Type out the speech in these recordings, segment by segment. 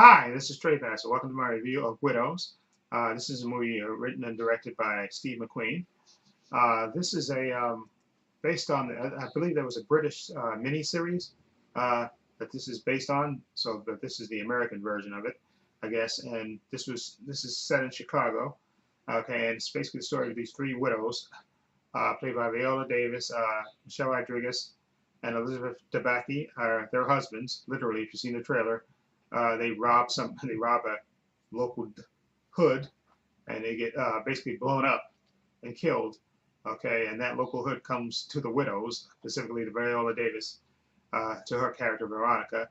Hi, this is Trey Passer. Welcome to my review of Widows. This is a movie written and directed by Steve McQueen. This is a based on, I believe there was a British miniseries that this is based on. So, but this is the American version of it, I guess. And this is set in Chicago. Okay, and it's basically the story of these three widows, played by Viola Davis, Michelle Rodriguez, and Elizabeth Debicki. Are their husbands. Literally, if you've seen the trailer, they rob some. They rob a local hood, and they get basically blown up and killed. Okay, and that local hood comes to the widows, specifically to Viola Davis, to her character Veronica.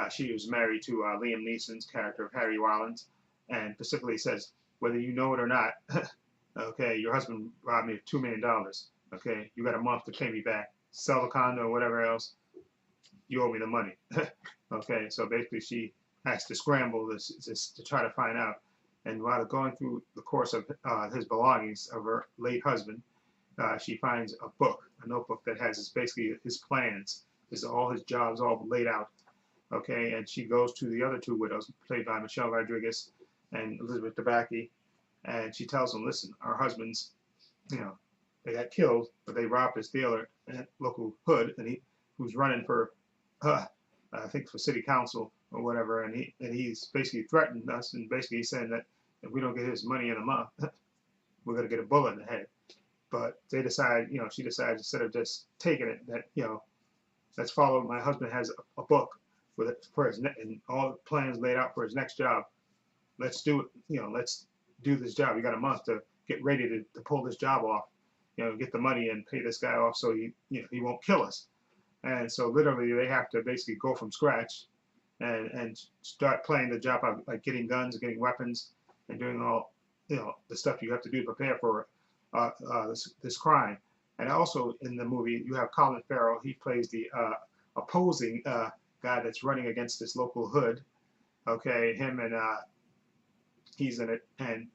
She was married to Liam Neeson's character of Harry Rollins, and specifically says, whether you know it or not, okay, your husband robbed me of $2 million. Okay, you got a month to pay me back. Sell the condo or whatever else, you owe me the money. Okay, so basically she has to scramble this to try to find out. And while going through the course of his belongings of her late husband, she finds a book, a notebook that has basically his plans, all his jobs all laid out. Okay, and she goes to the other two widows, played by Michelle Rodriguez and Elizabeth Debicki, and she tells them, listen, our husbands, you know, they got killed, but they robbed this dealer at local hood, and who's running for I think for city council or whatever, and he's basically threatened us, and basically saying that if we don't get his money in a month, we're gonna get a bullet in the head. But they decide, she decides instead of just taking it, that let's follow. My husband has a book with it for his and all the plans laid out for his next job. Let's do it. Let's do this job. You got a month to get ready to pull this job off. Get the money and pay this guy off so he won't kill us. And so literally they have to basically go from scratch and start playing the job of like getting guns, getting weapons, and doing all the stuff you have to do to prepare for this crime. And also in the movie you have Colin Farrell. He plays the opposing guy that's running against this local hood. Okay, him and he's in it, and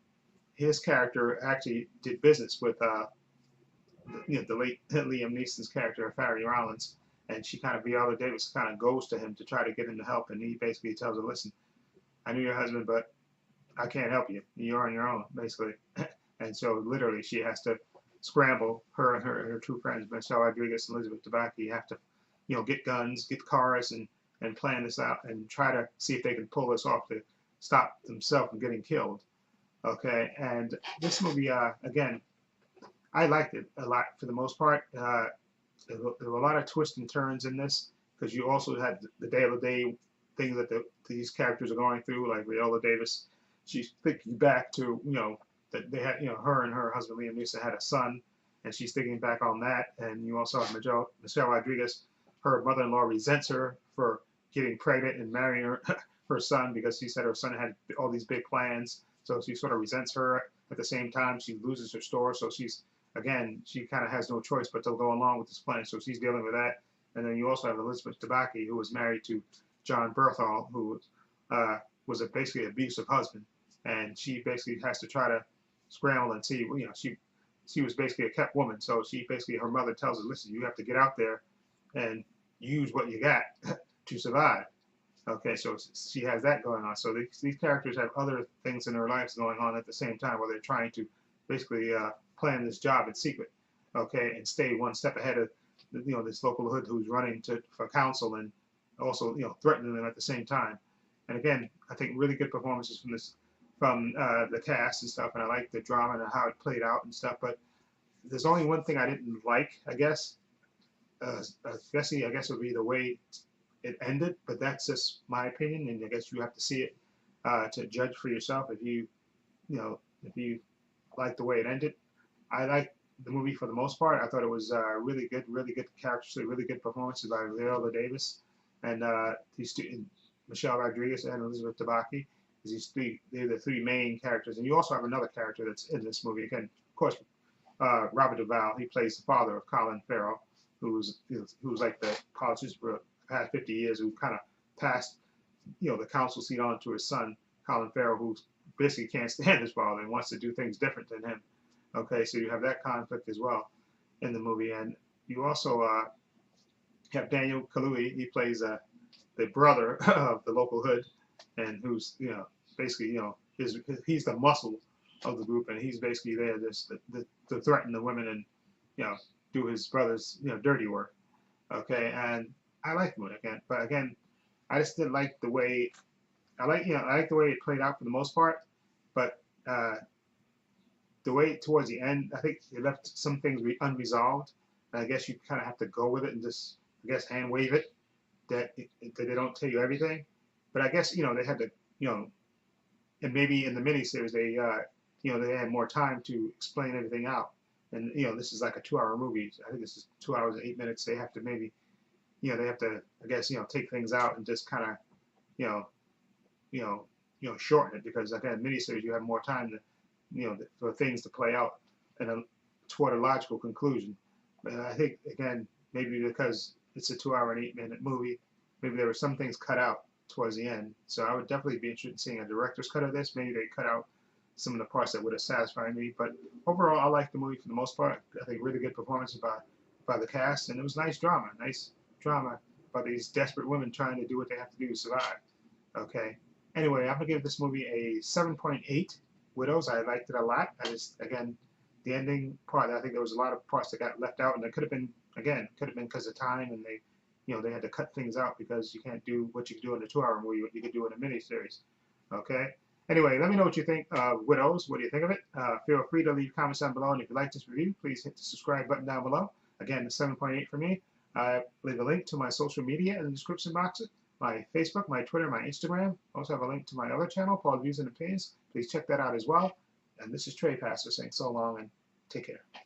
his character actually did business with the late Liam Neeson's character of Harry Rollins, and she kind of Viola Davis kind of goes to him to try to get him to help, and he basically tells her, "Listen, I knew your husband, but I can't help you. You're on your own, basically." And so literally she has to scramble. Her and her two friends, Michelle Rodriguez and Elizabeth Debicki, have to get guns, get cars, and plan this out and try to see if they can pull this off to stop themselves from getting killed. Okay, and this movie again, I liked it a lot for the most part. There were a lot of twists and turns in this because you also had the day-to-day things that these characters are going through, like Viola Davis. She's thinking back to that they had her and her husband Liam Neeson had a son, and she's thinking back on that. And you also have Michelle Rodriguez. Her mother-in-law resents her for getting pregnant and marrying her son because she said her son had all these big plans. So she sort of resents her. At the same time, she loses her store, so she kind of has no choice but to go along with this plan. So she's dealing with that. And then you also have Elizabeth Debicki, who was married to John Berthal, who was basically an abusive husband. And she basically has to try to scramble and see, she was basically a kept woman. So she basically, her mother tells her, listen, you have to get out there and use what you got to survive. Okay, so she has that going on. So these characters have other things in their lives going on at the same time while they're trying to basically plan this job in secret, okay, and stay one step ahead of this local hood who's running for council and also threatening them at the same time. And again, I think really good performances from the cast and stuff, and I like the drama and how it played out and stuff. But there's only one thing I didn't like, I guess. I guess it would be the way it ended, but that's just my opinion, and I guess you have to see it to judge for yourself if you like the way it ended. I like the movie for the most part. I thought it was really good characters, really good performances by Viola Davis and these two, Michelle Rodriguez and Elizabeth Debicki. They're the three main characters, and you also have another character that's in this movie. Again, of course, Robert Duvall. He plays the father of Colin Farrell, who's like the politician for the past 50 years, who kind of passed the council seat on to his son Colin Farrell, who basically can't stand his father and wants to do things different than him. Okay, so you have that conflict as well in the movie, and you also have Daniel Kaluuya. He plays the brother of the local hood, and who's basically he's the muscle of the group, and he's basically there just to threaten the women and you know do his brother's dirty work. Okay, and I like the movie again, but again, I just didn't like the way I like the way it played out for the most part, but uh, the way towards the end, I think it left some things unresolved. And I guess you kind of have to go with it and just, I guess, hand wave it that they don't tell you everything. But I guess they had to, you know, and maybe in the miniseries they had more time to explain everything out. And this is like a 2 hour movie. I think this is 2 hours and 8 minutes. They have to maybe, they have to, I guess, take things out and just kind of, you know, you know, shorten it because again, miniseries you have more time to, for things to play out and toward a logical conclusion. But I think again, maybe because it's a 2 hour and 8 minute movie, maybe there were some things cut out towards the end. So I would definitely be interested in seeing a director's cut of this. Maybe they cut out some of the parts that would have satisfied me. But overall, I liked the movie for the most part. I think really good performance by the cast, and it was nice drama about these desperate women trying to do what they have to do to survive. Okay. Anyway, I'm gonna give this movie a 7.8. Widows. I liked it a lot. I just again, the ending part. I think there was a lot of parts that got left out, and it could have been because of time, and they had to cut things out because you can't do what you can do in a 2 hour movie, what you could do in a miniseries. Okay. Anyway, let me know what you think of Widows. What do you think of it? Feel free to leave comments down below, and if you like this review, please hit the subscribe button down below. Again, 7.8 for me. Leave a link to my social media in the description box. My Facebook, my Twitter, my Instagram. Also have a link to my other channel, Paul Views and Opinions. Please check that out as well. And this is Trey Pastor saying so long and take care.